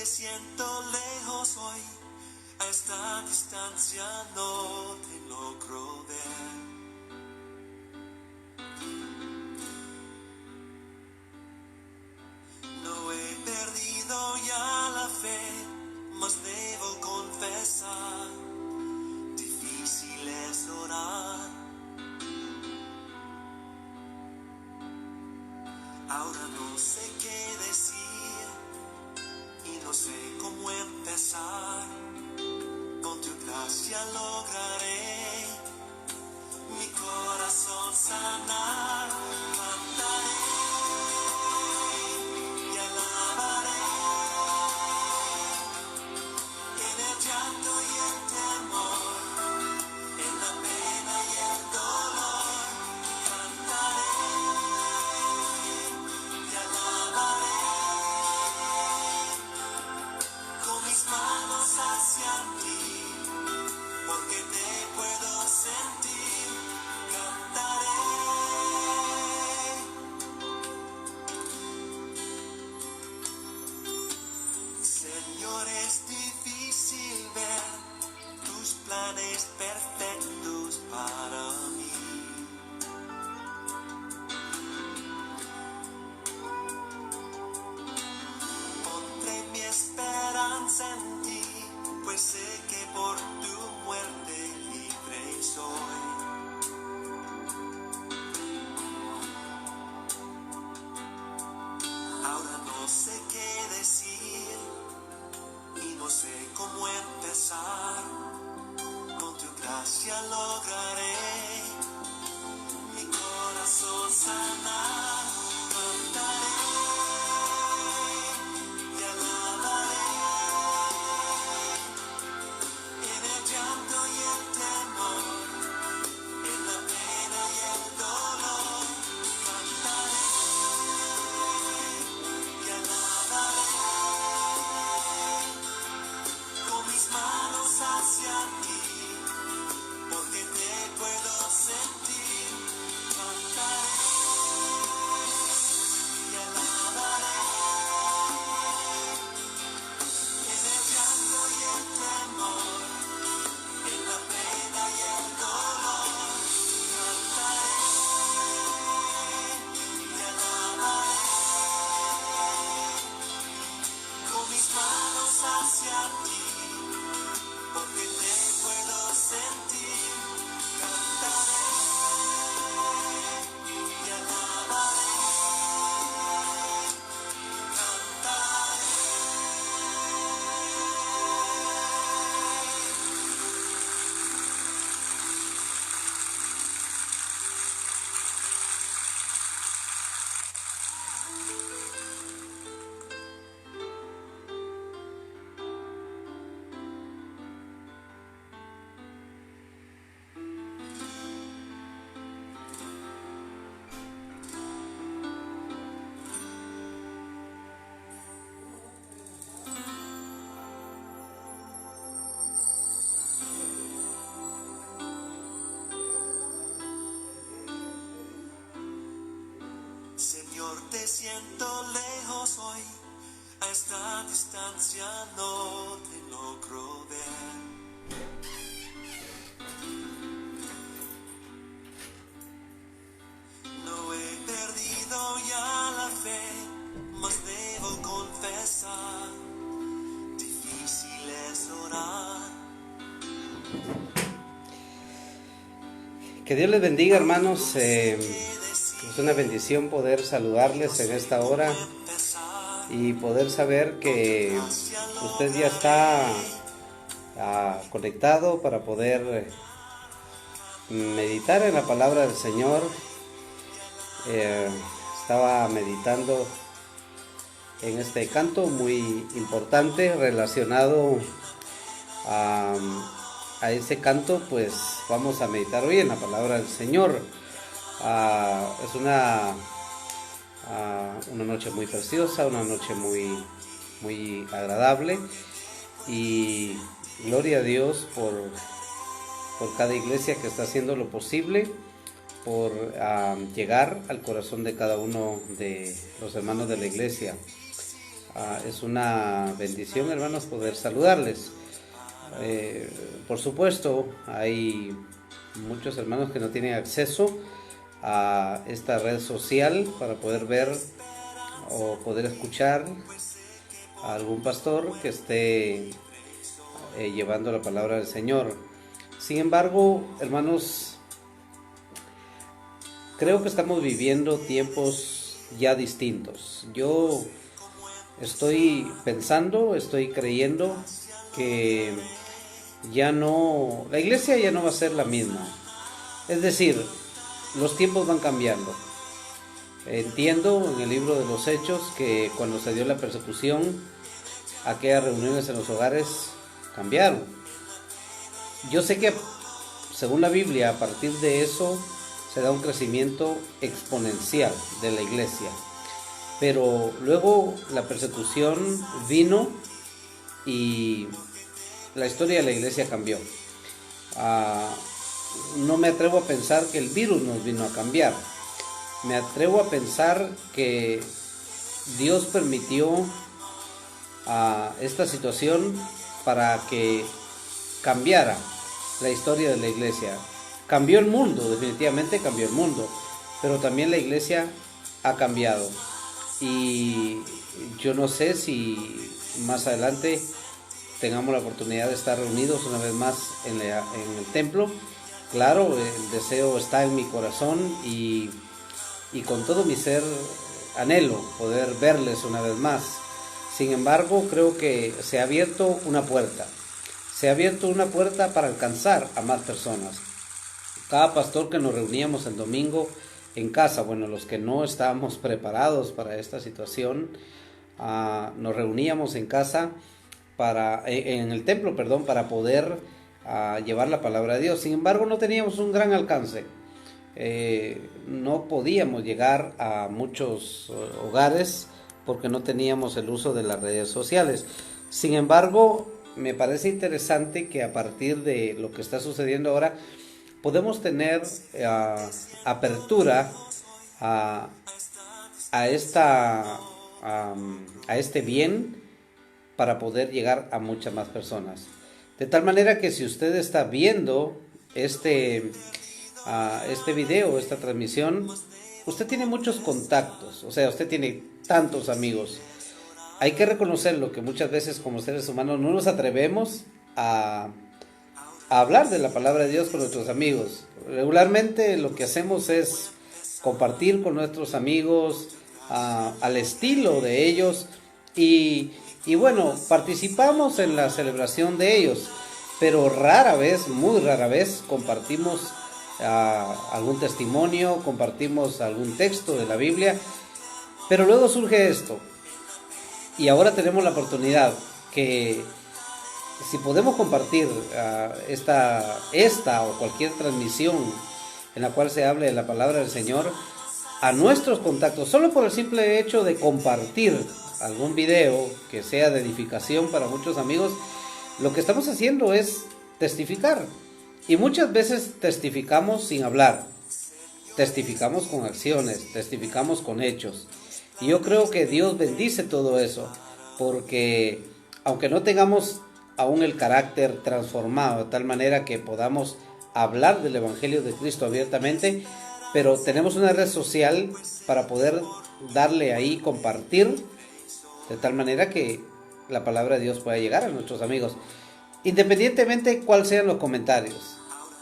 siento lejos hoy, a esta distancia no te logro ver. No he perdido ya la fe, mas debo confesar, difícil es orar. Ahora no sé qué decir y no sé cómo empezar. Con tu gracia lograré mi corazón sanar. Cantaré y alabaré en el llanto y el temor, en la pena y el dolor. Cantaré y alabaré con mis manos hacia ti, porque te puedo sentir. Cantaré. Señor, es difícil ver tus planes perfectos para mí. Pondré mi esperanza en ti, pues sé que por tu muerte libre soy. Ahora no sé qué decir y no sé cómo empezar. Con tu gracia lograré mi corazón sanar. Cantaré y alabaré en el llanto y el temor, en la pena y el dolor. Cantaré y alabaré con mis manos hacia ti, porque te puedo sentir. Cantaré y alabaré en el llanto y el temor, en la pena y el dolor. Cantaré y alabaré con mis manos hacia ti, porque te puedo sentir. Cantaré y alabaré. Cantaré. Señor, te siento lejos hoy, a esta distancia no te logro ver. No he perdido ya la fe, mas debo confesar, difícil es orar. Que Dios les bendiga, hermanos. Es una bendición poder saludarles en esta hora y poder saber que usted ya está conectado para poder meditar en la palabra del Señor. Estaba meditando en este canto muy importante relacionado a ese canto. Pues vamos a meditar hoy en la palabra del Señor. Es una noche muy preciosa, una noche muy agradable, y gloria a Dios por cada iglesia que está haciendo lo posible por llegar al corazón de cada uno de los hermanos de la iglesia. Es una bendición, hermanos, poder saludarles. Por supuesto, hay muchos hermanos que no tienen acceso a esta red social para poder ver o poder escuchar a algún pastor que esté llevando la palabra del Señor. Sin embargo, hermanos, creo que estamos viviendo tiempos ya distintos. Yo estoy pensando, estoy creyendo que ya no, la iglesia ya no va a ser la misma. Es decir, los tiempos van cambiando. Entiendo en el libro de los Hechos que cuando se dio la persecución, aquellas reuniones en los hogares cambiaron. Yo sé que según la Biblia, a partir de eso se da un crecimiento exponencial de la iglesia. Pero luego la persecución vino y la historia de la iglesia cambió. No me atrevo a pensar que el virus nos vino a cambiar. Me atrevo a pensar que Dios permitió esta situación para que cambiara la historia de la iglesia. Cambió el mundo, definitivamente cambió el mundo, pero también la iglesia ha cambiado. Y yo no sé si más adelante tengamos la oportunidad de estar reunidos una vez más en el templo. Claro, el deseo está en mi corazón y con todo mi ser anhelo poder verles una vez más. Sin embargo, creo que se ha abierto una puerta. Se ha abierto una puerta para alcanzar a más personas. Cada pastor que nos reuníamos el domingo en casa, bueno, los que no estábamos preparados para esta situación, nos reuníamos en casa en el templo, para poder llevar la palabra de Dios. Sin embargo, no teníamos un gran alcance. No podíamos llegar a muchos hogares porque no teníamos el uso de las redes sociales. Sin embargo, me parece interesante que a partir de lo que está sucediendo ahora, podemos tener apertura a este bien para poder llegar a muchas más personas. De tal manera que si usted está viendo este video, esta transmisión, usted tiene muchos contactos, o sea, usted tiene tantos amigos. Hay que reconocerlo que muchas veces como seres humanos no nos atrevemos a hablar de la palabra de Dios con nuestros amigos. Regularmente lo que hacemos es compartir con nuestros amigos al estilo de ellos y bueno, participamos en la celebración de ellos, pero rara vez, muy rara vez, compartimos algún testimonio, compartimos algún texto de la Biblia. Pero luego surge esto, y ahora tenemos la oportunidad que si podemos compartir esta o cualquier transmisión en la cual se hable de la palabra del Señor a nuestros contactos, solo por el simple hecho de compartir algún video que sea de edificación para muchos amigos, lo que estamos haciendo es testificar. Y muchas veces testificamos sin hablar, testificamos con acciones, testificamos con hechos. Y yo creo que Dios bendice todo eso, porque aunque no tengamos aún el carácter transformado de tal manera que podamos hablar del Evangelio de Cristo abiertamente, pero tenemos una red social para poder darle ahí, compartir, de tal manera que la palabra de Dios pueda llegar a nuestros amigos, independientemente de cuáles sean los comentarios.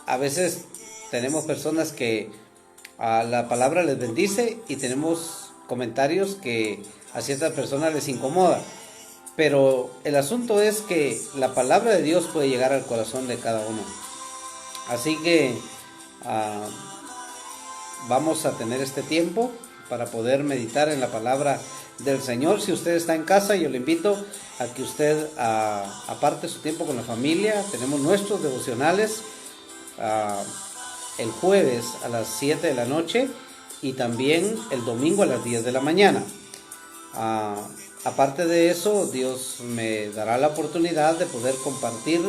A veces tenemos personas que a la palabra les bendice y tenemos comentarios que a ciertas personas les incomoda, pero el asunto es que la palabra de Dios puede llegar al corazón de cada uno. Así que vamos a tener este tiempo para poder meditar en la palabra del Señor. Si usted está en casa, yo le invito a que usted aparte su tiempo con la familia. Tenemos nuestros devocionales el jueves a las 7 de la noche y también el domingo a las 10 de la mañana. Aparte de eso, Dios me dará la oportunidad de poder compartir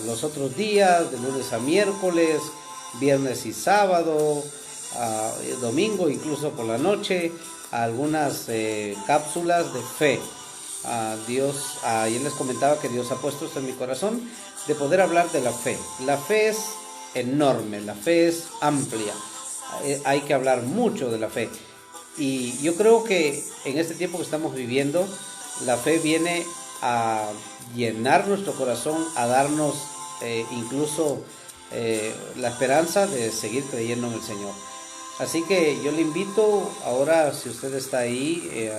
los otros días, de lunes a miércoles, viernes y sábado, domingo incluso por la noche, algunas cápsulas de fe. Ayer les comentaba que Dios ha puesto esto en mi corazón, de poder hablar de la fe. La fe es enorme, la fe es amplia, hay que hablar mucho de la fe. Y yo creo que en este tiempo que estamos viviendo, la fe viene a llenar nuestro corazón, a darnos incluso la esperanza de seguir creyendo en el Señor. Así que yo le invito ahora, si usted está ahí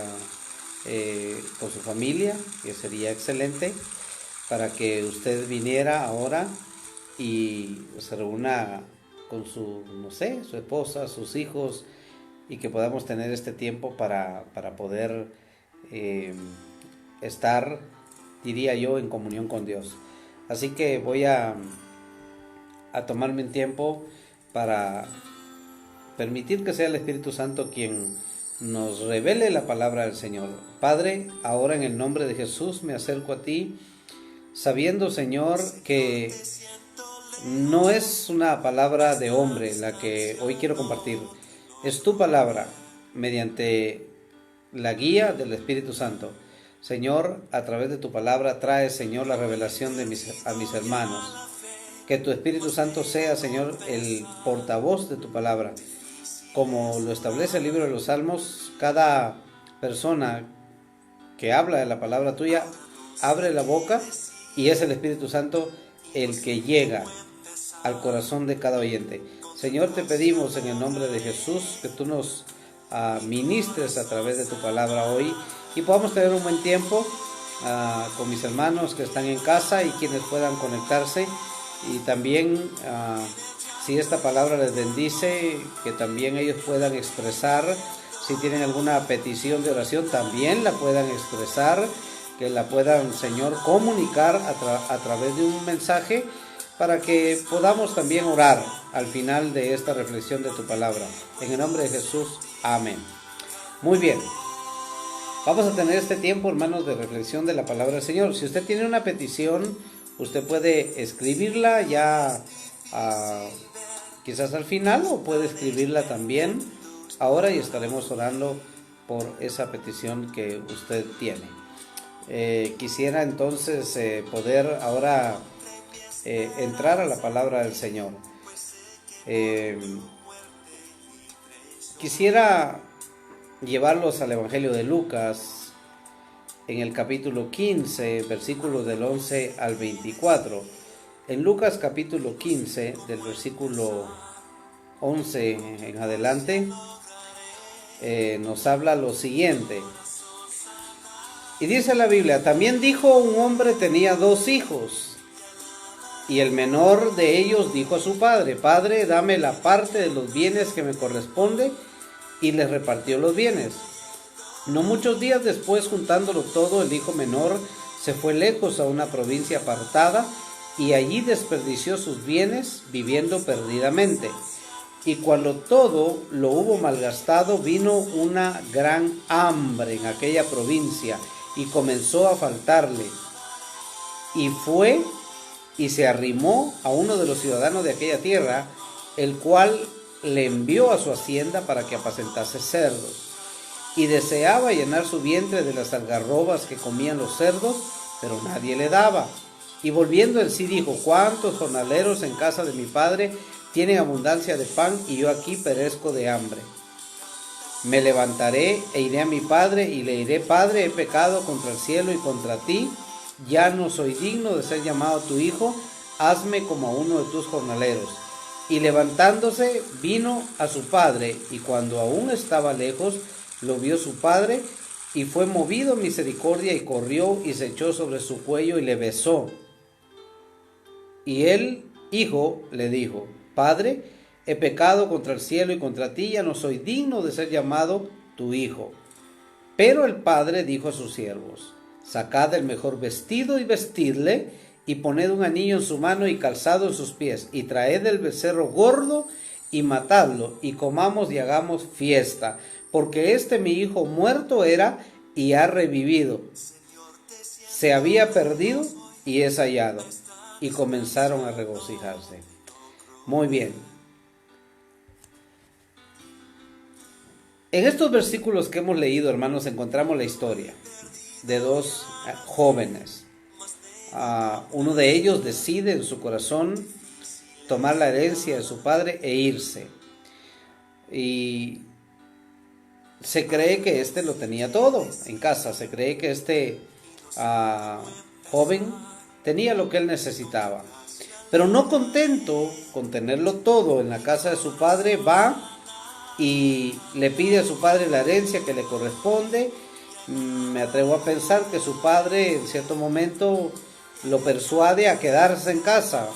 con su familia, que sería excelente, para que usted viniera ahora y se reúna con su, no sé, su esposa, sus hijos, y que podamos tener este tiempo para poder estar, diría yo, en comunión con Dios. Así que voy a tomarme un tiempo para permitir que sea el Espíritu Santo quien nos revele la palabra del Señor. Padre, ahora en el nombre de Jesús me acerco a ti, sabiendo, Señor, que no es una palabra de hombre la que hoy quiero compartir. Es tu palabra, mediante la guía del Espíritu Santo. Señor, a través de tu palabra trae, Señor, la revelación a mis hermanos. Que tu Espíritu Santo sea, Señor, el portavoz de tu palabra. Como lo establece el libro de los Salmos, cada persona que habla de la palabra tuya abre la boca y es el Espíritu Santo el que llega al corazón de cada oyente. Señor, te pedimos en el nombre de Jesús que tú nos ministres a través de tu palabra hoy y podamos tener un buen tiempo con mis hermanos que están en casa y quienes puedan conectarse, y también si esta palabra les bendice, que también ellos puedan expresar, si tienen alguna petición de oración también la puedan expresar, que la puedan, Señor, comunicar a través de un mensaje, para que podamos también orar al final de esta reflexión de tu palabra. En el nombre de Jesús, amén. Muy bien, vamos a tener este tiempo, hermanos, de reflexión de la palabra del Señor. Si usted tiene una petición, usted puede escribirla ya quizás al final, o puede escribirla también ahora y estaremos orando por esa petición que usted tiene. Quisiera entonces poder ahora entrar a la palabra del Señor. Quisiera llevarlos al Evangelio de Lucas, en el capítulo 15, versículos del 11 al 24. En Lucas capítulo 15, del versículo 11 en adelante, nos habla lo siguiente. Y dice la Biblia: también dijo: un hombre tenía 2 hijos. Y el menor de ellos dijo a su padre: Padre, dame la parte de los bienes que me corresponde. Y les repartió los bienes. No muchos días después, juntándolo todo, el hijo menor se fue lejos a una provincia apartada y allí desperdició sus bienes viviendo perdidamente. Y cuando todo lo hubo malgastado, vino una gran hambre en aquella provincia y comenzó a faltarle. Y fue y se arrimó a uno de los ciudadanos de aquella tierra, el cual le envió a su hacienda para que apacentase cerdos. Y deseaba llenar su vientre de las algarrobas que comían los cerdos, pero nadie le daba. Y volviendo en sí dijo: ¿cuántos jornaleros en casa de mi padre tienen abundancia de pan, y yo aquí perezco de hambre? Me levantaré e iré a mi padre y le diré: Padre, he pecado contra el cielo y contra ti, ya no soy digno de ser llamado tu hijo, hazme como a uno de tus jornaleros. Y levantándose vino a su padre, y cuando aún estaba lejos, lo vio su padre, y fue movido a misericordia, y corrió y se echó sobre su cuello y le besó. Y el hijo le dijo: Padre, he pecado contra el cielo y contra ti, ya no soy digno de ser llamado tu hijo. Pero el padre dijo a sus siervos: sacad el mejor vestido y vestidle, y poned un anillo en su mano y calzado en sus pies, y traed el becerro gordo y matadlo, y comamos y hagamos fiesta, porque mi hijo muerto era y ha revivido, se había perdido y es hallado. Y comenzaron a regocijarse. Muy bien. En estos versículos que hemos leído, hermanos, encontramos la historia. de dos jóvenes. Uno de ellos decide en su corazón tomar la herencia de su padre e irse. Y se cree que este lo tenía todo en casa. Se cree que este joven tenía lo que él necesitaba. Pero no contento con tenerlo todo en la casa de su padre, va y le pide a su padre la herencia que le corresponde. Me atrevo a pensar que su padre en cierto momento lo persuade a quedarse en casa,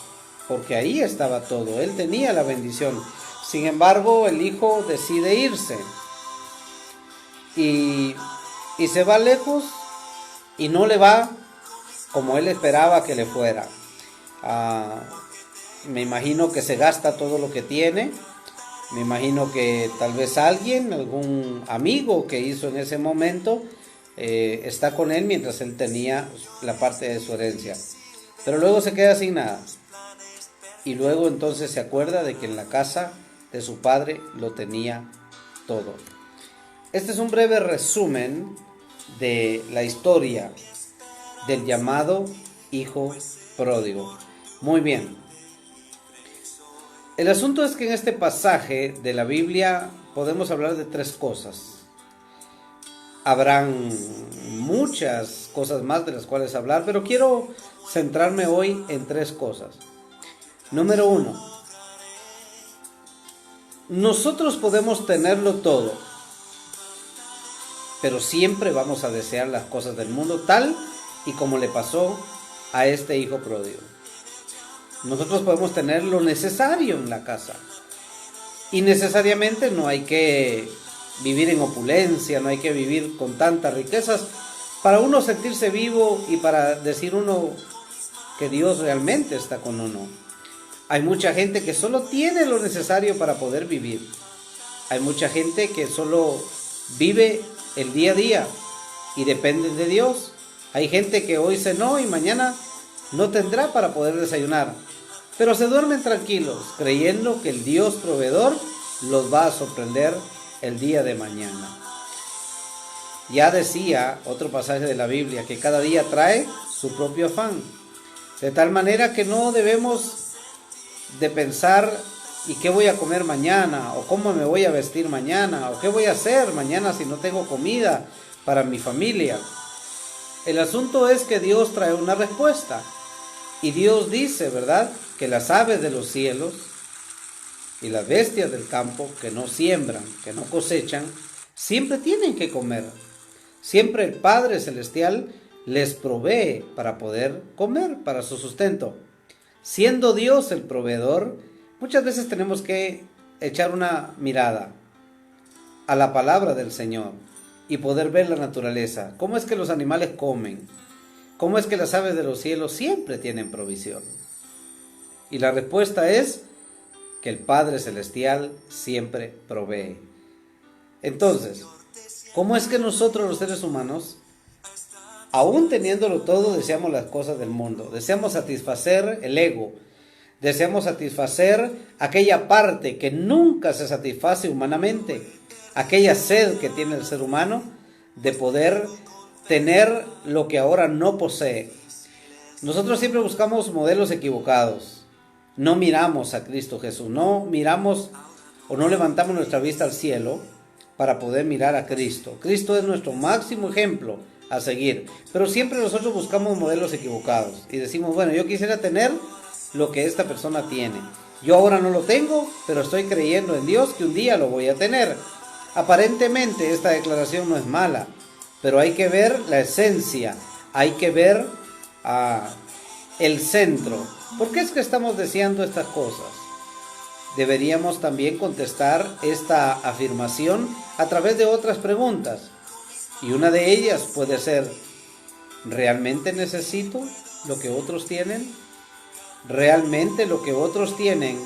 porque ahí estaba todo, él tenía la bendición. Sin embargo, el hijo decide irse y se va lejos y no le va como él esperaba que le fuera. Me imagino que se gasta todo lo que tiene. Me imagino que tal vez algún amigo que hizo en ese momento, está con él mientras él tenía la parte de su herencia. Pero luego se queda sin nada. Y luego entonces se acuerda de que en la casa de su padre lo tenía todo. Este es un breve resumen de la historia del llamado hijo pródigo. Muy bien. El asunto es que en este pasaje de la Biblia podemos hablar de tres cosas. Habrán muchas cosas más de las cuales hablar, pero quiero centrarme hoy en tres cosas. Número 1. Nosotros podemos tenerlo todo, pero siempre vamos a desear las cosas del mundo, tal y como le pasó a este hijo pródigo. Nosotros podemos tener lo necesario en la casa. Y necesariamente no hay que vivir en opulencia, no hay que vivir con tantas riquezas para uno sentirse vivo y para decir uno que Dios realmente está con uno. Hay mucha gente que solo tiene lo necesario para poder vivir. Hay mucha gente que solo vive el día a día y depende de Dios. Hay gente que hoy cenó y mañana no tendrá para poder desayunar, pero se duermen tranquilos, creyendo que el Dios proveedor los va a sorprender el día de mañana. Ya decía otro pasaje de la Biblia que cada día trae su propio afán, de tal manera que no debemos de pensar ¿y qué voy a comer mañana? ¿O cómo me voy a vestir mañana? ¿O qué voy a hacer mañana si no tengo comida para mi familia? El asunto es que Dios trae una respuesta. Y Dios dice, ¿verdad?, que las aves de los cielos y las bestias del campo que no siembran, que no cosechan, siempre tienen que comer. Siempre el Padre Celestial les provee para poder comer, para su sustento. Siendo Dios el proveedor, muchas veces tenemos que echar una mirada a la palabra del Señor y poder ver la naturaleza. ¿Cómo es que los animales comen? ¿Cómo es que las aves de los cielos siempre tienen provisión? Y la respuesta es que el Padre Celestial siempre provee. Entonces, ¿cómo es que nosotros los seres humanos, aún teniéndolo todo, deseamos las cosas del mundo? Deseamos satisfacer el ego, deseamos satisfacer aquella parte que nunca se satisface humanamente, aquella sed que tiene el ser humano de poder tener lo que ahora no posee. Nosotros siempre buscamos modelos equivocados. No miramos a Cristo Jesús, no miramos o no levantamos nuestra vista al cielo para poder mirar a Cristo. Cristo es nuestro máximo ejemplo a seguir, pero siempre nosotros buscamos modelos equivocados y decimos, bueno, yo quisiera tener lo que esta persona tiene. Yo ahora no lo tengo, pero estoy creyendo en Dios que un día lo voy a tener. Aparentemente esta declaración no es mala, pero hay que ver la esencia, hay que ver el centro. ¿Por qué es que estamos deseando estas cosas? Deberíamos también contestar esta afirmación a través de otras preguntas. Y una de ellas puede ser, ¿realmente necesito lo que otros tienen? ¿Realmente lo que otros tienen,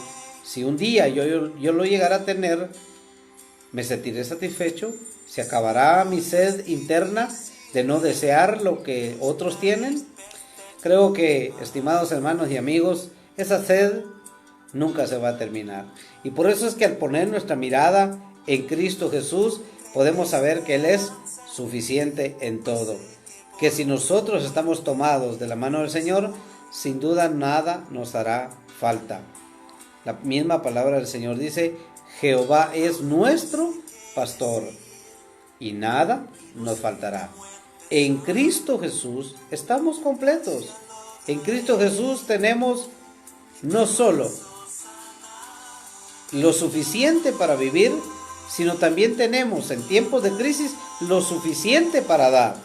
si un día yo lo llegara a tener, me sentiré satisfecho? ¿Se acabará mi sed interna de no desear lo que otros tienen? Creo que, estimados hermanos y amigos, esa sed nunca se va a terminar. Y por eso es que al poner nuestra mirada en Cristo Jesús, podemos saber que Él es suficiente en todo. que si nosotros estamos tomados de la mano del Señor, sin duda nada nos hará falta. La misma palabra del Señor dice: Jehová es nuestro pastor y nada nos faltará. En Cristo Jesús estamos completos. En Cristo Jesús tenemos no solo lo suficiente para vivir, sino también tenemos en tiempos de crisis lo suficiente para dar.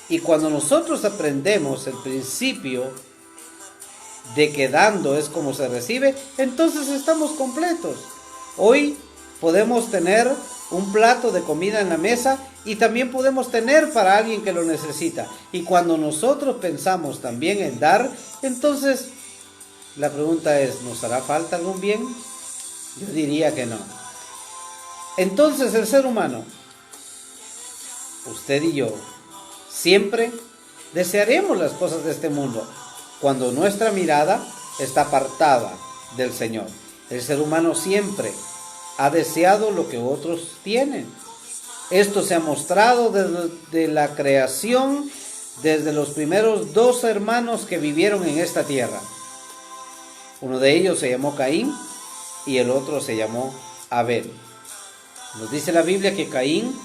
Y cuando nosotros aprendemos el principio de que dando es como se recibe, entonces estamos completos. Hoy podemos tener un plato de comida en la mesa y también podemos tener para alguien que lo necesita. Y cuando nosotros pensamos también en dar, entonces la pregunta es: ¿nos hará falta algún bien? Yo diría que no. Entonces el ser humano, usted y yo, siempre desearemos las cosas de este mundo cuando nuestra mirada está apartada del Señor. El ser humano siempre ha deseado lo que otros tienen. Esto se ha mostrado desde la creación, desde los primeros 2 hermanos que vivieron en esta tierra. Uno de ellos se llamó Caín y el otro se llamó Abel. Nos dice la Biblia que Caín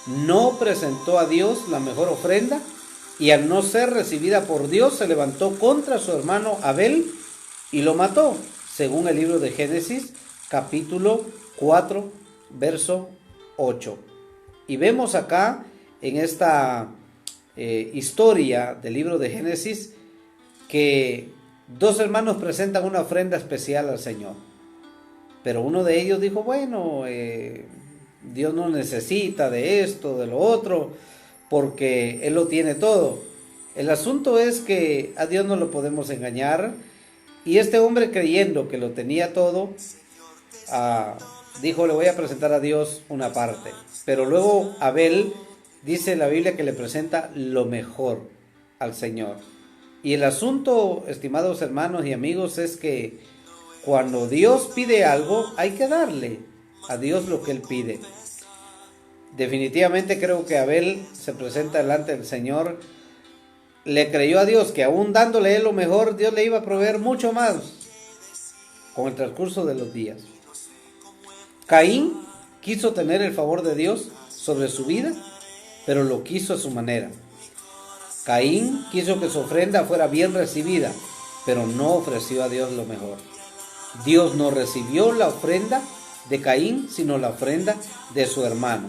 no presentó a Dios la mejor ofrenda y al no ser recibida por Dios se levantó contra su hermano Abel y lo mató, según el libro de Génesis, capítulo 4, verso 8. Y vemos acá en esta historia del libro de Génesis que 2 hermanos presentan una ofrenda especial al Señor. Pero uno de ellos dijo: bueno, Dios no necesita de esto, de lo otro, porque Él lo tiene todo. El asunto es que a Dios no lo podemos engañar. Y este hombre, creyendo que lo tenía todo, dijo: le voy a presentar a Dios una parte. Pero luego Abel, dice la Biblia, que le presenta lo mejor al Señor. Y el asunto, estimados hermanos y amigos, es que cuando Dios pide algo, hay que darle a Dios lo que Él pide. Definitivamente creo que Abel se presenta delante del Señor, le creyó a Dios que aún dándole Él lo mejor, Dios le iba a proveer mucho más con el transcurso de los días. Caín quiso tener el favor de Dios sobre su vida, pero lo quiso a su manera. Caín quiso que su ofrenda fuera bien recibida, pero no ofreció a Dios lo mejor. Dios no recibió la ofrenda de Caín, sino la ofrenda de su hermano.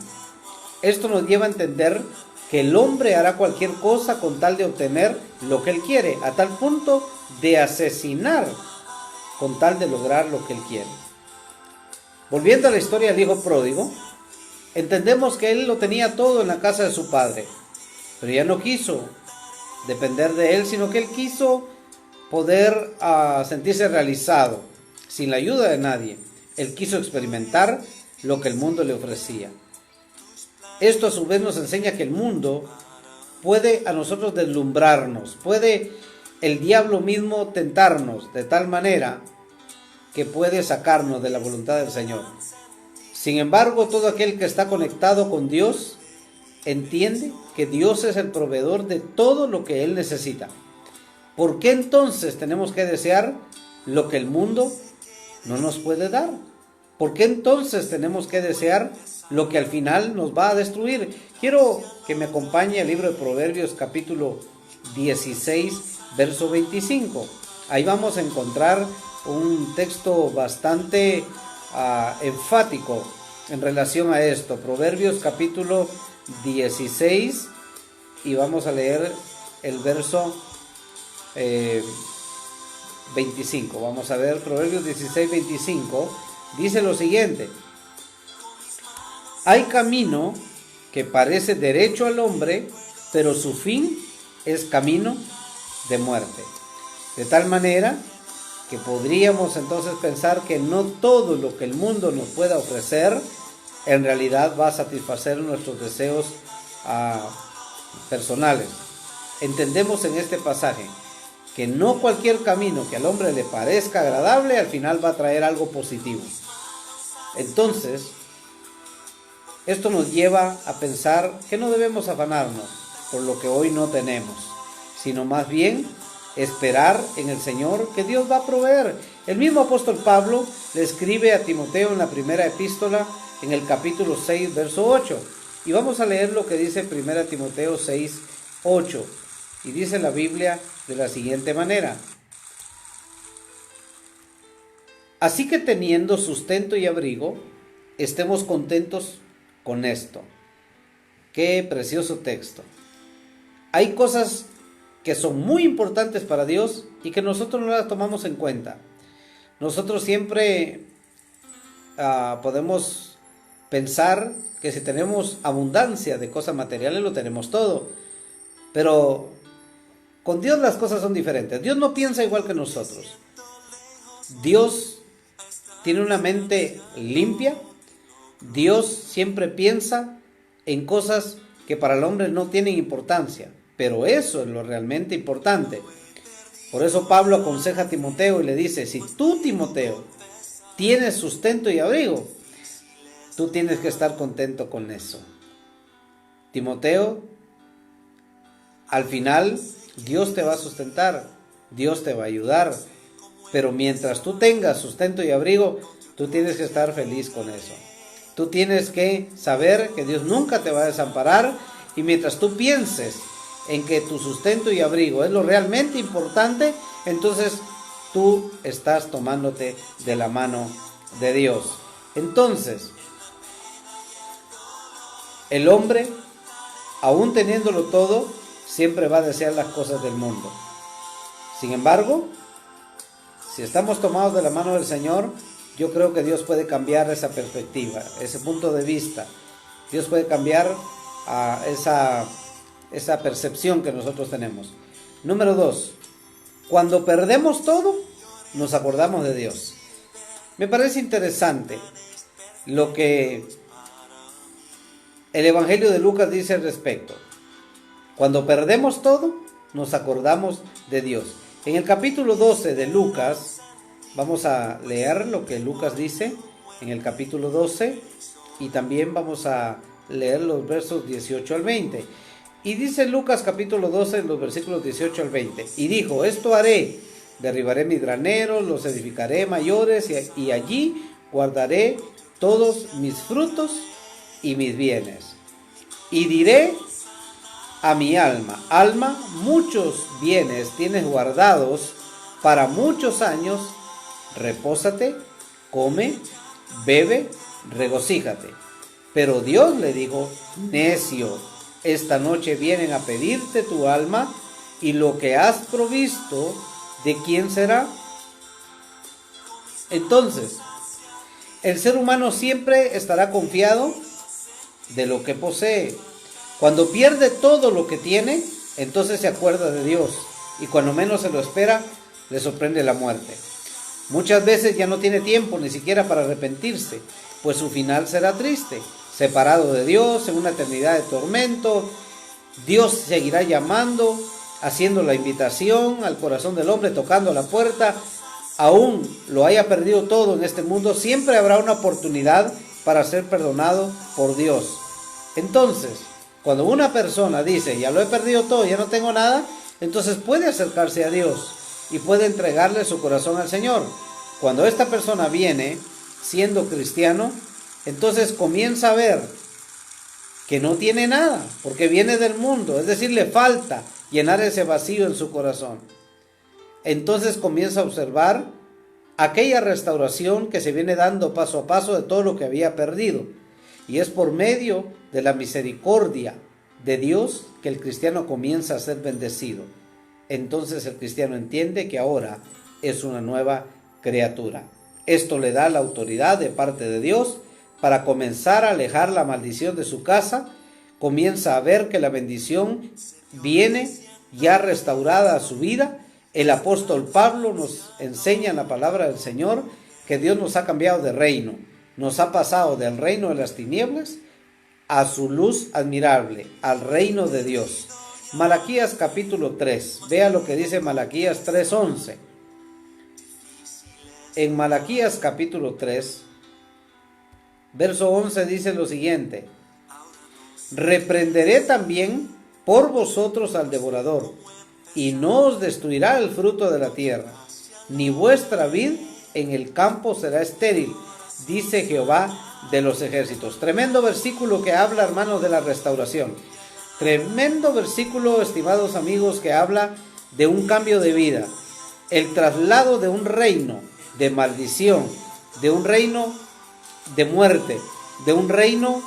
Esto nos lleva a entender que el hombre hará cualquier cosa con tal de obtener lo que él quiere, a tal punto de asesinar con tal de lograr lo que él quiere. Volviendo a la historia del hijo pródigo, entendemos que él lo tenía todo en la casa de su padre, pero ya no quiso depender de él, sino que él quiso poder sentirse realizado sin la ayuda de nadie. Él quiso experimentar lo que el mundo le ofrecía. Esto a su vez nos enseña que el mundo puede a nosotros deslumbrarnos, puede el diablo mismo tentarnos de tal manera que puede sacarnos de la voluntad del Señor. Sin embargo, todo aquel que está conectado con Dios entiende que Dios es el proveedor de todo lo que él necesita. ¿Por qué entonces tenemos que desear lo que el mundo no nos puede dar? ¿Por qué entonces tenemos que desear lo que al final nos va a destruir? Quiero que me acompañe al libro de Proverbios capítulo 16, verso 25. Ahí vamos a encontrar un texto bastante enfático en relación a esto. Proverbios capítulo 16 y vamos a leer el verso 25. Vamos a ver Proverbios 16, 25. Dice lo siguiente: hay camino que parece derecho al hombre, pero su fin es camino de muerte. De tal manera que podríamos entonces pensar que no todo lo que el mundo nos pueda ofrecer en realidad va a satisfacer nuestros deseos personales. Entendemos en este pasaje que no cualquier camino que al hombre le parezca agradable al final va a traer algo positivo. Entonces, esto nos lleva a pensar que no debemos afanarnos, por lo que hoy no tenemos, sino más bien esperar en el Señor que Dios va a proveer. El mismo apóstol Pablo le escribe a Timoteo en la primera epístola, en el capítulo 6, verso 8. Y vamos a leer lo que dice 1 Timoteo 6, 8. Y dice la Biblia de la siguiente manera: así que teniendo sustento y abrigo, estemos contentos con esto. Qué precioso texto. Hay cosas que son muy importantes para Dios y que nosotros no las tomamos en cuenta. Nosotros siempre podemos pensar que si tenemos abundancia de cosas materiales lo tenemos todo, pero con Dios las cosas son diferentes. Dios no piensa igual que nosotros. Dios tiene una mente limpia. Dios siempre piensa en cosas que para el hombre no tienen importancia, pero eso es lo realmente importante. Por eso Pablo aconseja a Timoteo y le dice: si tú, Timoteo, tienes sustento y abrigo, tú tienes que estar contento con eso. Timoteo, al final Dios te va a sustentar, Dios te va a ayudar, pero mientras tú tengas sustento y abrigo, tú tienes que estar feliz con eso. Tú tienes que saber que Dios nunca te va a desamparar, y mientras tú pienses en que tu sustento y abrigo es lo realmente importante, entonces tú estás tomándote de la mano de Dios. Entonces, el hombre, aún teniéndolo todo, siempre va a desear las cosas del mundo. Sin embargo, si estamos tomados de la mano del Señor, yo creo que Dios puede cambiar esa perspectiva, ese punto de vista. Dios puede cambiar esa percepción que nosotros tenemos. Número 2, cuando perdemos todo, nos acordamos de Dios. Me parece interesante lo que el Evangelio de Lucas dice al respecto. Cuando perdemos todo, nos acordamos de Dios. En el capítulo 12 de Lucas, vamos a leer lo que Lucas dice en el capítulo 12, y también vamos a leer los versos 18 al 20. Y dice Lucas capítulo 12, los versículos 18 al 20. Y dijo: esto haré, derribaré mis graneros, los edificaré mayores, y allí guardaré todos mis frutos y mis bienes. Y diré a mi alma: alma, muchos bienes tienes guardados para muchos años, repósate, come, bebe, regocíjate. Pero Dios le dijo: necio, esta noche vienen a pedirte tu alma, y lo que has provisto, ¿de quién será? Entonces, el ser humano siempre estará confiado de lo que posee. Cuando pierde todo lo que tiene, entonces se acuerda de Dios, y cuando menos se lo espera, le sorprende la muerte. Muchas veces ya no tiene tiempo ni siquiera para arrepentirse, pues su final será triste, separado de Dios en una eternidad de tormento. Dios seguirá llamando, haciendo la invitación al corazón del hombre, tocando la puerta. Aún lo haya perdido todo en este mundo, siempre habrá una oportunidad para ser perdonado por Dios. Entonces, cuando una persona dice: ya lo he perdido todo, ya no tengo nada, entonces puede acercarse a Dios y puede entregarle su corazón al Señor. Cuando esta persona viene siendo cristiano, entonces comienza a ver que no tiene nada, porque viene del mundo, es decir, le falta llenar ese vacío en su corazón. Entonces comienza a observar aquella restauración que se viene dando paso a paso de todo lo que había perdido. Y es por medio de la misericordia de Dios que el cristiano comienza a ser bendecido. Entonces el cristiano entiende que ahora es una nueva criatura. Esto le da la autoridad de parte de Dios para comenzar a alejar la maldición de su casa. Comienza a ver que la bendición viene ya restaurada a su vida. El apóstol Pablo nos enseña en la palabra del Señor que Dios nos ha cambiado de reino. Nos ha pasado del reino de las tinieblas a su luz admirable, al reino de Dios. Malaquías capítulo 3. Vea lo que dice Malaquías 3:11. En Malaquías capítulo 3, verso 11 dice lo siguiente: reprenderé también por vosotros al devorador, y no os destruirá el fruto de la tierra, ni vuestra vid en el campo será estéril, dice Jehová de los ejércitos. Tremendo versículo que habla, hermanos, de la restauración. Tremendo versículo, estimados amigos, que habla de un cambio de vida, el traslado de un reino de maldición, de un reino de muerte, de un reino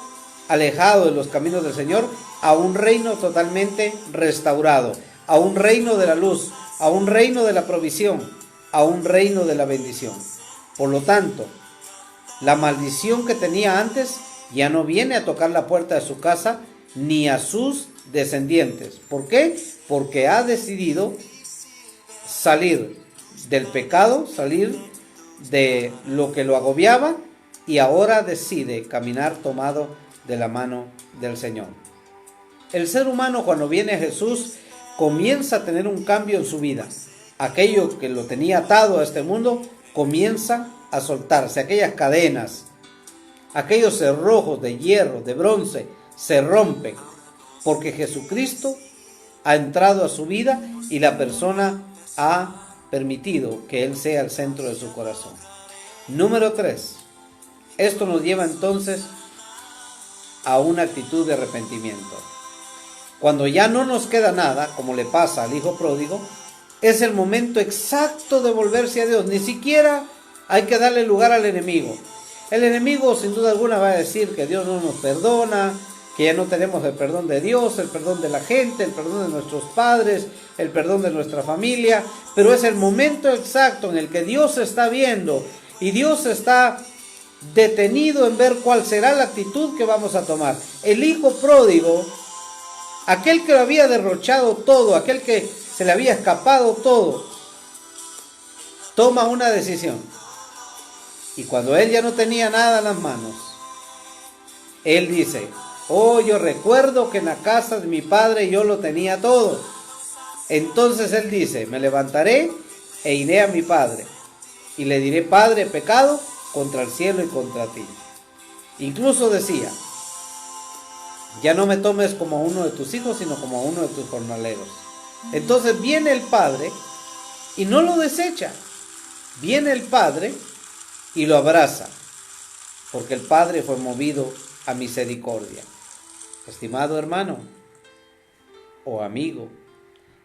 alejado de los caminos del Señor, a un reino totalmente restaurado, a un reino de la luz, a un reino de la provisión, a un reino de la bendición. Por lo tanto, la maldición que tenía antes ya no viene a tocar la puerta de su casa ni a sus descendientes. ¿Por qué? Porque ha decidido salir del pecado, salir de lo que lo agobiaba, y ahora decide caminar tomado de la mano del Señor. El ser humano, cuando viene a Jesús, comienza a tener un cambio en su vida. Aquello que lo tenía atado a este mundo comienza a soltarse. Aquellas cadenas, aquellos cerrojos de hierro, de bronce, se rompen, porque Jesucristo ha entrado a su vida y la persona ha permitido que Él sea el centro de su corazón. Número 3. Esto nos lleva entonces a una actitud de arrepentimiento. Cuando ya no nos queda nada, como le pasa al hijo pródigo, es el momento exacto de volverse a Dios. Ni siquiera hay que darle lugar al enemigo. El enemigo sin duda alguna va a decir que Dios no nos perdona, que ya no tenemos el perdón de Dios, el perdón de la gente, el perdón de nuestros padres, el perdón de nuestra familia, pero es el momento exacto en el que Dios está viendo y Dios está detenido en ver cuál será la actitud que vamos a tomar. El hijo pródigo, aquel que lo había derrochado todo, aquel que se le había escapado todo, toma una decisión. Y cuando él ya no tenía nada en las manos, él dice: oh, yo recuerdo que en la casa de mi padre yo lo tenía todo. Entonces él dice: me levantaré e iré a mi padre y le diré: Padre, he pecado contra el cielo y contra ti. Incluso decía: ya no me tomes como uno de tus hijos, sino como uno de tus jornaleros. Entonces viene el padre y no lo desecha. Viene el padre y lo abraza, porque el padre fue movido a misericordia. Estimado hermano o amigo,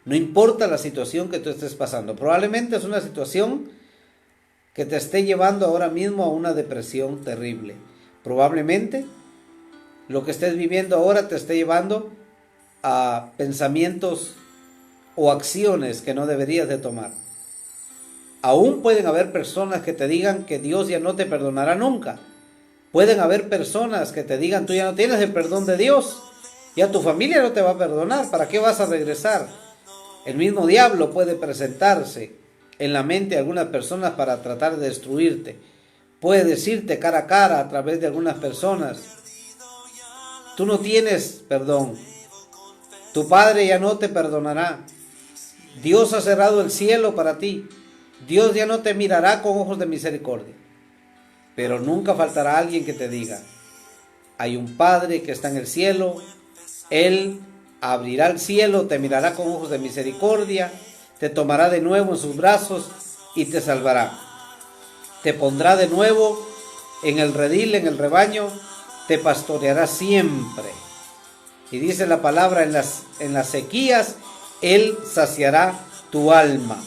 no importa la situación que tú estés pasando, probablemente es una situación que te esté llevando ahora mismo a una depresión terrible. Probablemente lo que estés viviendo ahora te esté llevando a pensamientos o acciones que no deberías de tomar. Aún pueden haber personas que te digan que Dios ya no te perdonará nunca. Pueden haber personas que te digan: tú ya no tienes el perdón de Dios, ya tu familia no te va a perdonar, ¿para qué vas a regresar? El mismo diablo puede presentarse en la mente de algunas personas para tratar de destruirte. Puede decirte cara a cara a través de algunas personas: tú no tienes perdón, tu padre ya no te perdonará, Dios ha cerrado el cielo para ti, Dios ya no te mirará con ojos de misericordia. Pero nunca faltará alguien que te diga: hay un Padre que está en el cielo, Él abrirá el cielo, te mirará con ojos de misericordia, te tomará de nuevo en sus brazos y te salvará. Te pondrá de nuevo en el redil, en el rebaño, te pastoreará siempre. Y dice la palabra: en las sequías Él saciará tu alma,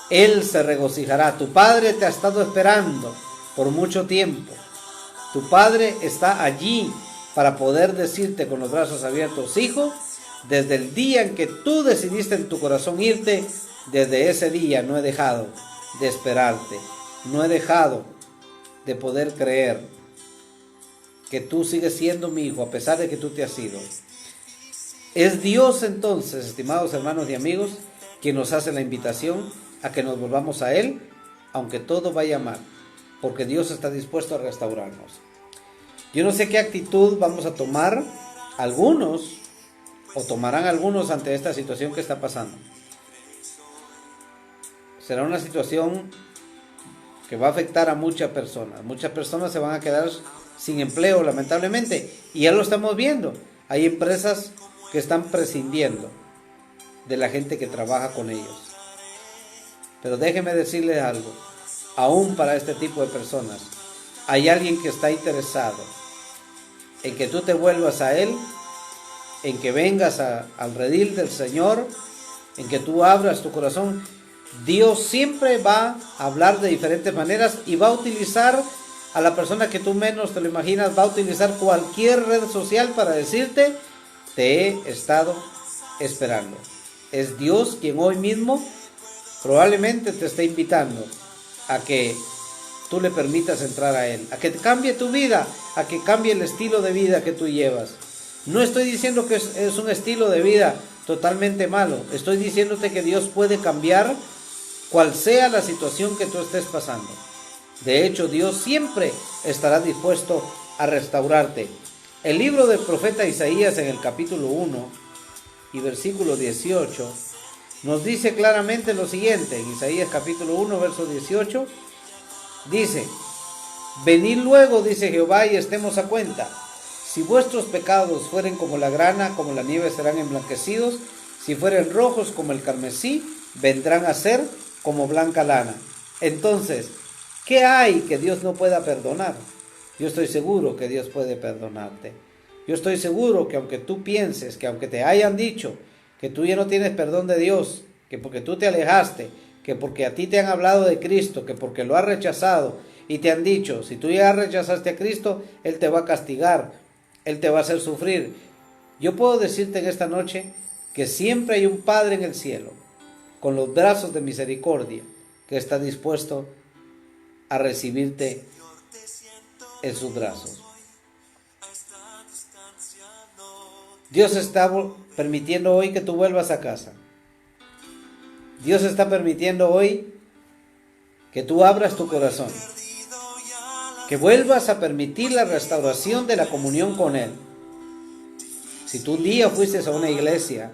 Él se regocijará. Tu Padre te ha estado esperando por mucho tiempo. Tu Padre está allí para poder decirte con los brazos abiertos: hijo, desde el día en que tú decidiste en tu corazón irte, desde ese día no he dejado de esperarte, no he dejado de poder creer que tú sigues siendo mi hijo a pesar de que tú te has ido. Es Dios entonces, estimados hermanos y amigos, quien nos hace la invitación a que nos volvamos a Él, aunque todo vaya mal, porque Dios está dispuesto a restaurarnos. Yo no sé qué actitud vamos a tomar algunos, o tomarán algunos ante esta situación que está pasando. Será una situación que va a afectar a muchas personas. Muchas personas se van a quedar sin empleo, lamentablemente, y ya lo estamos viendo. Hay empresas que están prescindiendo de la gente que trabaja con ellos. Pero déjeme decirles algo, aún para este tipo de personas, hay alguien que está interesado en que tú te vuelvas a Él, en que vengas al redil del Señor, en que tú abras tu corazón. Dios siempre va a hablar de diferentes maneras y va a utilizar a la persona que tú menos te lo imaginas, va a utilizar cualquier red social para decirte, te he estado esperando. Es Dios quien hoy mismo probablemente te esté invitando a que tú le permitas entrar a Él, a que cambie tu vida, a que cambie el estilo de vida que tú llevas. No estoy diciendo que es un estilo de vida totalmente malo, estoy diciéndote que Dios puede cambiar cual sea la situación que tú estés pasando. De hecho, Dios siempre estará dispuesto a restaurarte. El libro del profeta Isaías en el capítulo 1 y versículo 18 nos dice claramente lo siguiente. En Isaías capítulo 1, verso 18, dice: venid luego, dice Jehová, y estemos a cuenta. Si vuestros pecados fueren como la grana, como la nieve serán emblanquecidos. Si fueren rojos como el carmesí, vendrán a ser como blanca lana. Entonces, ¿qué hay que Dios no pueda perdonar? Yo estoy seguro que Dios puede perdonarte. Yo estoy seguro que aunque tú pienses, que aunque te hayan dicho que tú ya no tienes perdón de Dios, que porque tú te alejaste, que porque a ti te han hablado de Cristo, que porque lo has rechazado y te han dicho, si tú ya rechazaste a Cristo, Él te va a castigar, Él te va a hacer sufrir. Yo puedo decirte en esta noche que siempre hay un Padre en el cielo, con los brazos de misericordia, que está dispuesto a recibirte en sus brazos. Dios está permitiendo hoy que tú vuelvas a casa. Dios está permitiendo hoy que tú abras tu corazón, que vuelvas a permitir la restauración de la comunión con Él. Si tú un día fuiste a una iglesia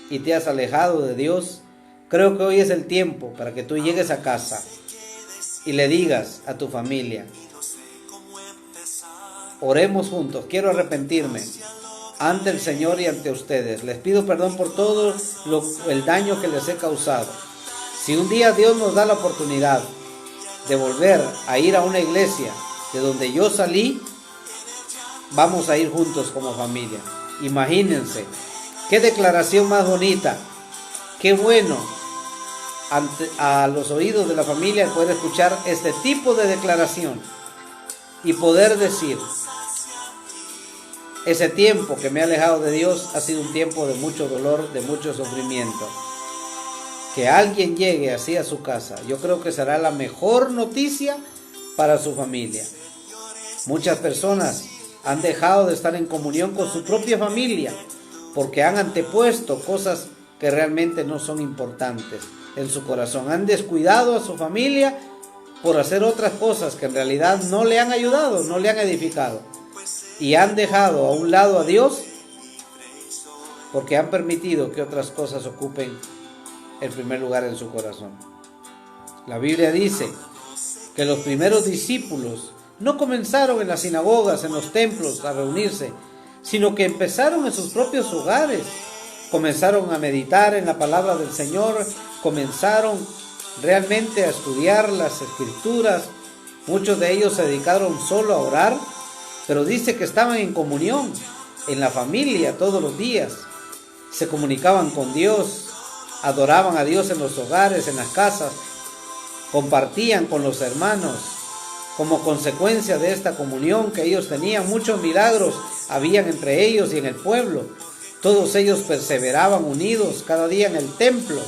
y te has alejado de Dios, creo que hoy es el tiempo para que tú llegues a casa y le digas a tu familia: oremos juntos, quiero arrepentirme ante el Señor y ante ustedes. Les pido perdón por todo el daño que les he causado. Si un día Dios nos da la oportunidad de volver a ir a una iglesia de donde yo salí, vamos a ir juntos como familia. Imagínense, qué declaración más bonita, qué bueno a los oídos de la familia poder escuchar este tipo de declaración y poder decir: ese tiempo que me he alejado de Dios ha sido un tiempo de mucho dolor, de mucho sufrimiento. Que alguien llegue así a su casa, yo creo que será la mejor noticia para su familia. Muchas personas han dejado de estar en comunión con su propia familia porque han antepuesto cosas que realmente no son importantes en su corazón. Han descuidado a su familia por hacer otras cosas que en realidad no le han ayudado, no le han edificado. Y han dejado a un lado a Dios porque han permitido que otras cosas ocupen el primer lugar en su corazón. La Biblia dice que los primeros discípulos no comenzaron en las sinagogas, en los templos a reunirse, sino que empezaron en sus propios hogares. Comenzaron a meditar en la palabra del Señor, comenzaron realmente a estudiar las Escrituras. Muchos de ellos se dedicaron solo a orar, pero dice que estaban en comunión, en la familia todos los días. Se comunicaban con Dios, adoraban a Dios en los hogares, en las casas, compartían con los hermanos. Como consecuencia de esta comunión que ellos tenían, muchos milagros habían entre ellos y en el pueblo. Todos ellos perseveraban unidos cada día en el templo,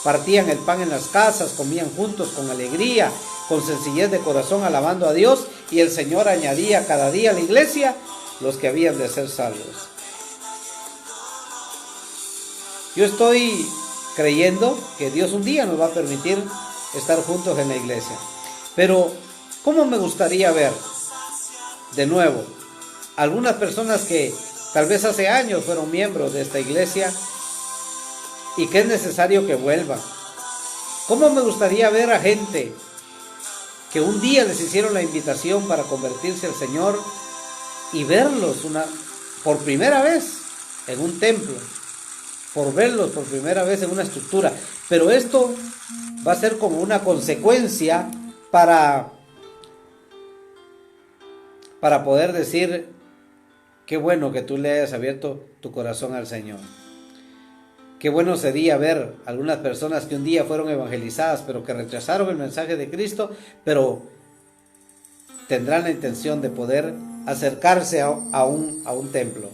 partían el pan en las casas, comían juntos con alegría, con sencillez de corazón, alabando a Dios, y el Señor añadía cada día a la iglesia los que habían de ser salvos. Yo estoy creyendo que Dios un día nos va a permitir estar juntos en la iglesia, pero ¿cómo me gustaría ver de nuevo algunas personas que tal vez hace años fueron miembros de esta iglesia y que es necesario que vuelvan? ¿Cómo me gustaría ver a gente que un día les hicieron la invitación para convertirse al Señor y verlos por primera vez en un templo, por verlos por primera vez en una estructura. Pero esto va a ser como una consecuencia para poder decir, qué bueno que tú le hayas abierto tu corazón al Señor. Qué bueno sería ver algunas personas que un día fueron evangelizadas, pero que rechazaron el mensaje de Cristo, pero tendrán la intención de poder acercarse a un templo.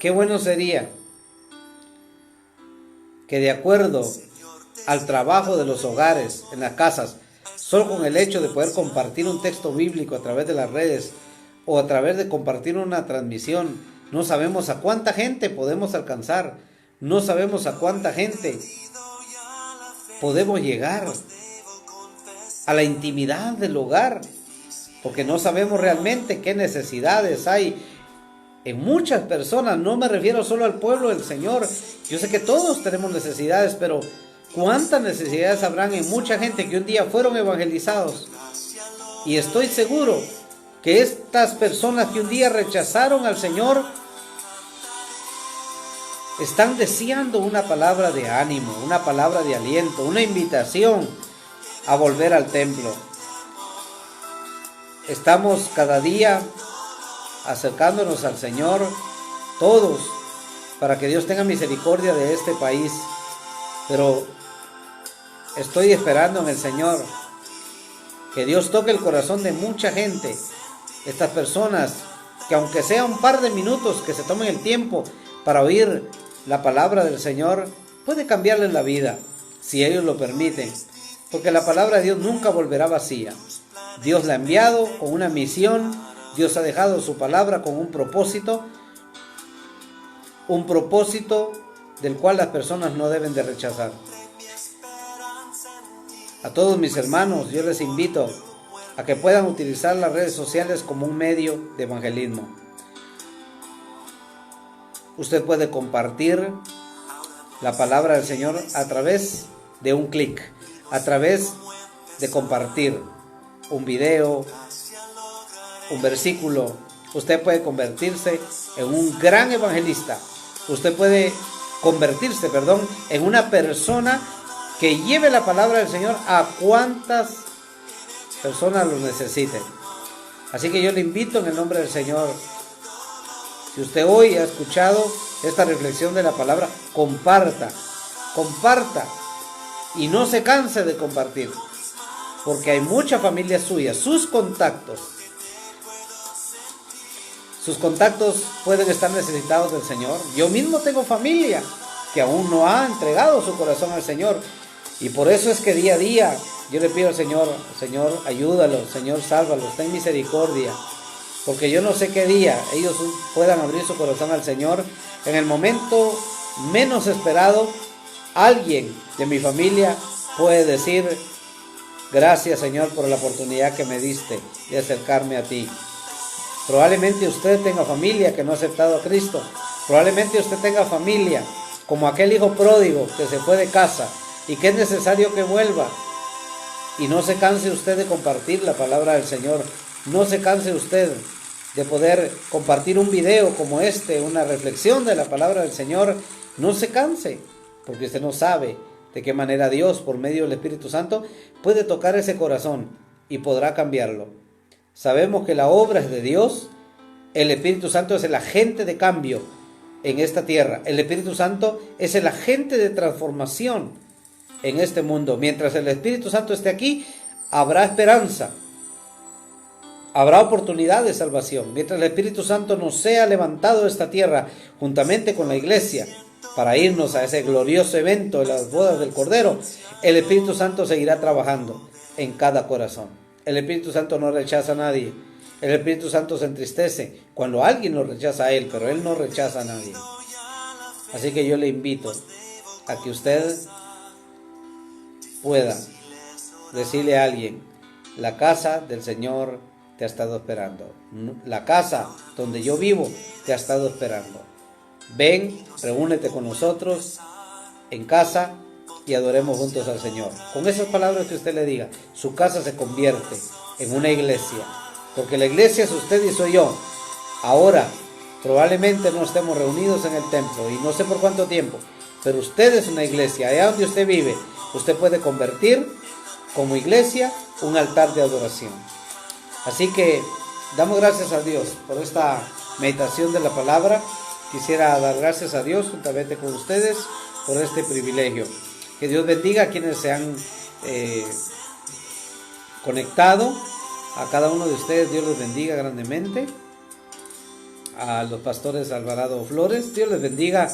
Qué bueno sería que, de acuerdo al trabajo de los hogares, en las casas, solo con el hecho de poder compartir un texto bíblico a través de las redes o a través de compartir una transmisión, no sabemos a cuánta gente podemos alcanzar, no sabemos a cuánta gente podemos llegar a la intimidad del hogar, porque no sabemos realmente qué necesidades hay en muchas personas. No me refiero solo al pueblo del Señor, yo sé que todos tenemos necesidades, pero ¿cuántas necesidades habrán en mucha gente que un día fueron evangelizados? Y estoy seguro que estas personas que un día rechazaron al Señor están deseando una palabra de ánimo, una palabra de aliento, una invitación a volver al templo. Estamos cada día acercándonos al Señor, todos, para que Dios tenga misericordia de este país. Pero estoy esperando en el Señor que Dios toque el corazón de mucha gente, estas personas que, aunque sea un par de minutos, que se tomen el tiempo para oír la palabra del Señor, puede cambiarles la vida, si ellos lo permiten, porque la palabra de Dios nunca volverá vacía. Dios la ha enviado con una misión, Dios ha dejado su palabra con un propósito del cual las personas no deben de rechazar. A todos mis hermanos, yo les invito a que puedan utilizar las redes sociales como un medio de evangelismo. Usted puede compartir la palabra del Señor a través de un clic, a través de compartir un video, un versículo. Usted puede convertirse en un gran evangelista. Usted puede convertirse, en una persona que lleve la palabra del Señor a cuantas personas lo necesiten. Así que yo le invito en el nombre del Señor, si usted hoy ha escuchado esta reflexión de la palabra, comparta y no se canse de compartir, porque hay mucha familia suya, sus contactos pueden estar necesitados del Señor. Yo mismo tengo familia que aún no ha entregado su corazón al Señor, y por eso es que día a día yo le pido al Señor, ayúdalos, Señor, sálvalos, ten misericordia, porque yo no sé qué día ellos puedan abrir su corazón al Señor. En el momento menos esperado, alguien de mi familia puede decir: gracias, Señor, por la oportunidad que me diste de acercarme a ti. Probablemente usted tenga familia que no ha aceptado a Cristo. Probablemente usted tenga familia como aquel hijo pródigo que se fue de casa y que es necesario que vuelva. Y no se canse usted de compartir la palabra del Señor. No se canse usted de poder compartir un video como este, una reflexión de la palabra del Señor. No se canse, porque usted no sabe de qué manera Dios, por medio del Espíritu Santo, puede tocar ese corazón y podrá cambiarlo. Sabemos que la obra es de Dios. El Espíritu Santo es el agente de cambio en esta tierra. El Espíritu Santo es el agente de transformación en este mundo. Mientras el Espíritu Santo esté aquí, habrá esperanza, habrá oportunidad de salvación. Mientras el Espíritu Santo no sea levantado de esta tierra juntamente con la iglesia para irnos a ese glorioso evento de las bodas del Cordero, el Espíritu Santo seguirá trabajando en cada corazón. El Espíritu Santo no rechaza a nadie. El Espíritu Santo se entristece cuando alguien lo rechaza a Él, pero Él no rechaza a nadie. Así que yo le invito a que usted pueda decirle a alguien: la casa del Señor te ha estado esperando. La casa donde yo vivo te ha estado esperando. Ven, reúnete con nosotros en casa y adoremos juntos al Señor. Con esas palabras que usted le diga, su casa se convierte en una iglesia. Porque la iglesia es usted y soy yo. Ahora, Probablemente no estemos reunidos en el templo y no sé por cuánto tiempo, pero usted es una iglesia. Allá donde usted vive, usted puede convertir como iglesia un altar de adoración. Así que damos gracias a Dios por esta meditación de la palabra. Quisiera dar gracias a Dios juntamente con ustedes por este privilegio. Que Dios bendiga a quienes se han conectado. A cada uno de ustedes Dios les bendiga grandemente. A los pastores Alvarado Flores, Dios les bendiga,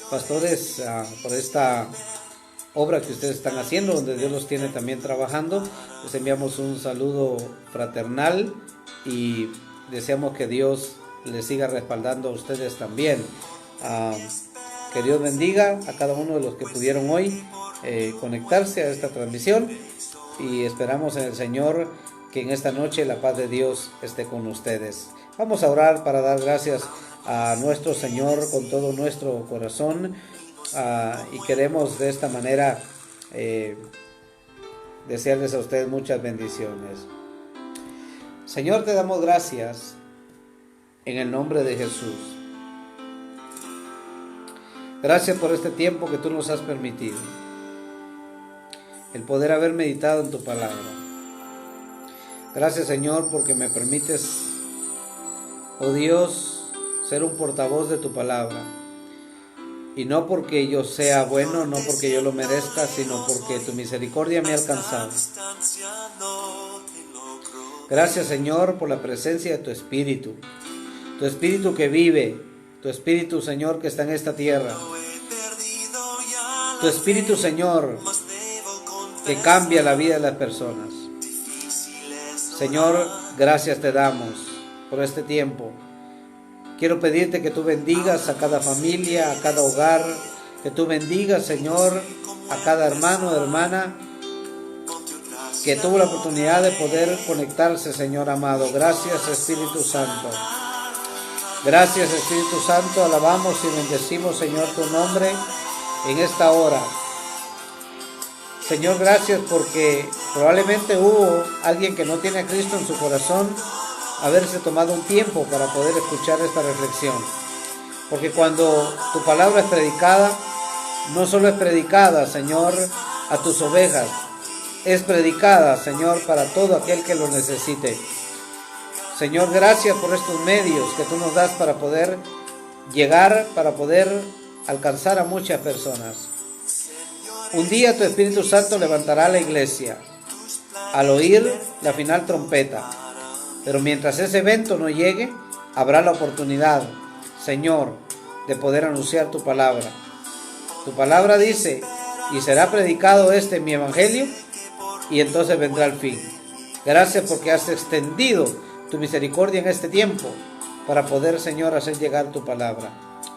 pastores, por esta obra que ustedes están haciendo, donde Dios los tiene también trabajando. Les enviamos un saludo fraternal y deseamos que Dios les siga respaldando a ustedes también. Que Dios bendiga a cada uno de los que pudieron hoy conectarse a esta transmisión, y esperamos en el Señor que en esta noche la paz de Dios esté con ustedes. Vamos a orar para dar gracias a nuestro Señor con todo nuestro corazón, y queremos de esta manera desearles a ustedes muchas bendiciones. Señor, te damos gracias en el nombre de Jesús. Gracias por este tiempo que tú nos has permitido, el poder haber meditado en tu palabra. Gracias, Señor, porque me permites, oh Dios, ser un portavoz de tu palabra. Y no porque yo sea bueno, no porque yo lo merezca, sino porque tu misericordia me ha alcanzado. Gracias, Señor, por la presencia de tu Espíritu que vive, tu Espíritu, Señor, que está en esta tierra. Tu Espíritu, Señor, que cambia la vida de las personas. Señor, gracias te damos por este tiempo. Quiero pedirte que tú bendigas a cada familia, a cada hogar, que tú bendigas, Señor, a cada hermano o hermana que tuvo la oportunidad de poder conectarse, Señor amado. Gracias, Espíritu Santo. Gracias, Espíritu Santo. Alabamos y bendecimos, Señor, tu nombre en esta hora. Señor, gracias porque probablemente hubo alguien que no tiene a Cristo en su corazón, haberse tomado un tiempo para poder escuchar esta reflexión. Porque cuando tu palabra es predicada, no solo es predicada, Señor, a tus ovejas, es predicada, Señor, para todo aquel que lo necesite. Señor, gracias por estos medios que tú nos das para poder llegar, para poder alcanzar a muchas personas. Un día tu Espíritu Santo levantará a la iglesia al oír la final trompeta. Pero mientras ese evento no llegue, habrá la oportunidad, Señor, de poder anunciar tu palabra. Tu palabra dice, y será predicado mi evangelio, y entonces vendrá el fin. Gracias porque has extendido tu misericordia en este tiempo para poder, Señor, hacer llegar tu palabra.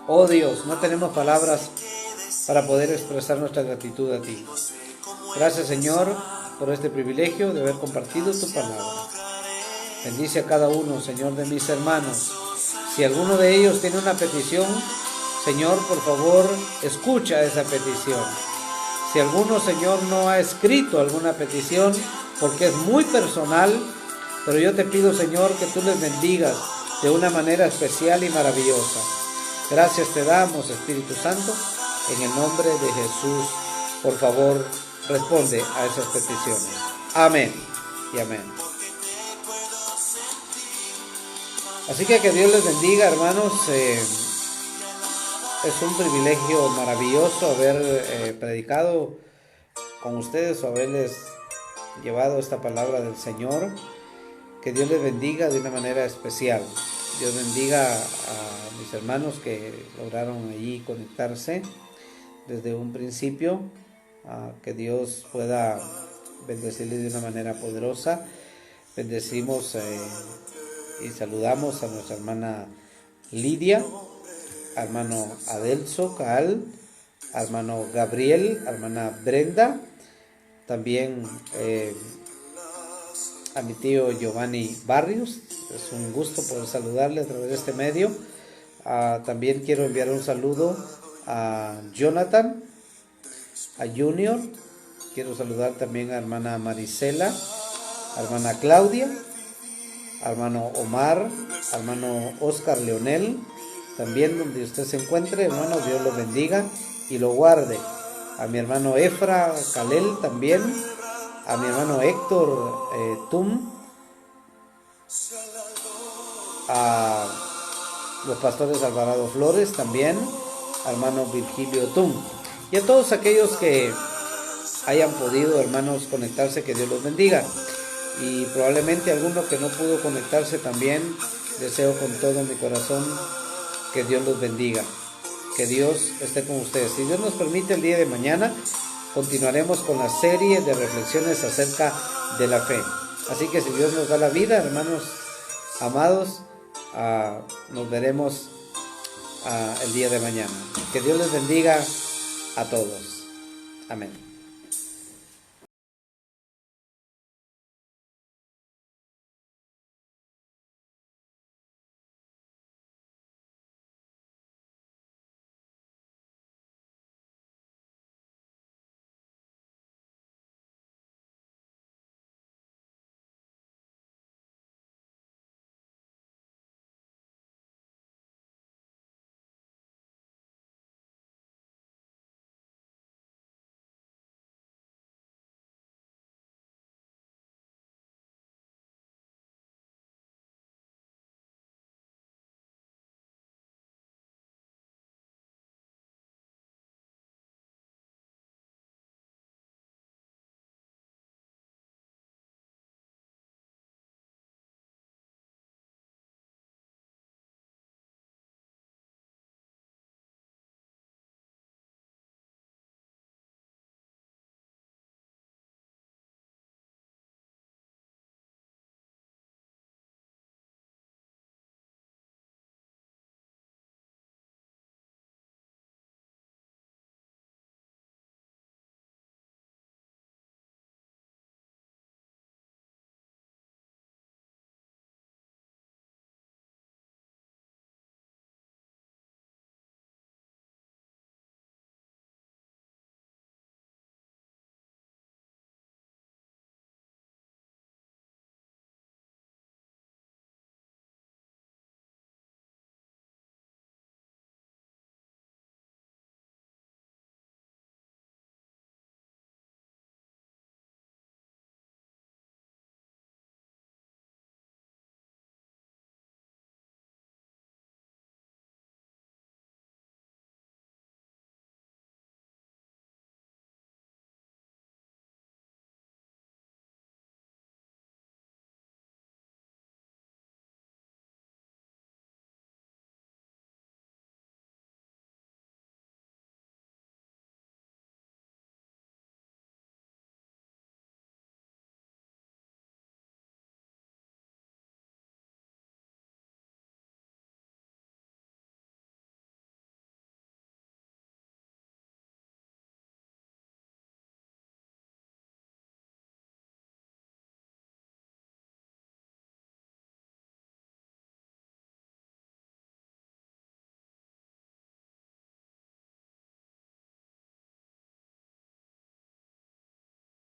Oh Dios, no tenemos palabras para poder expresar nuestra gratitud a ti. Gracias, Señor, por este privilegio de haber compartido tu palabra. Bendice a cada uno, Señor, de mis hermanos. Si alguno de ellos tiene una petición, Señor, por favor, escucha esa petición. Si alguno, Señor, no ha escrito alguna petición, porque es muy personal, pero yo te pido, Señor, que tú les bendigas de una manera especial y maravillosa. Gracias te damos, Espíritu Santo, en el nombre de Jesús. Por favor, responde a esas peticiones. Amén y amén. Así que Dios les bendiga, hermanos. Es un privilegio maravilloso haber predicado con ustedes o haberles llevado esta palabra del Señor. Que Dios les bendiga de una manera especial. Dios bendiga a mis hermanos que lograron allí conectarse desde un principio. Que Dios pueda bendecirles de una manera poderosa. Bendecimos y saludamos a nuestra hermana Lidia, a hermano Adelso Caal, a hermano Gabriel, a hermana Brenda, también a mi tío Giovanni Barrios. Es un gusto poder saludarle a través de este medio. También quiero enviar un saludo a Jonathan, a Junior. Quiero saludar también a hermana Marisela, a hermana Claudia, al hermano Omar, al hermano Oscar Leonel, también donde usted se encuentre, hermano, Dios lo bendiga y lo guarde. A mi hermano Efra Calel también, a mi hermano Héctor Tum, a los pastores Alvarado Flores también, al hermano Virgilio Tum, y a todos aquellos que hayan podido, hermanos, conectarse, que Dios los bendiga. Y probablemente alguno que no pudo conectarse también, deseo con todo mi corazón que Dios los bendiga, que Dios esté con ustedes. Si Dios nos permite, el día de mañana continuaremos con la serie de reflexiones acerca de la fe. Así que si Dios nos da la vida, hermanos amados, nos veremos el día de mañana. Que Dios les bendiga a todos. Amén.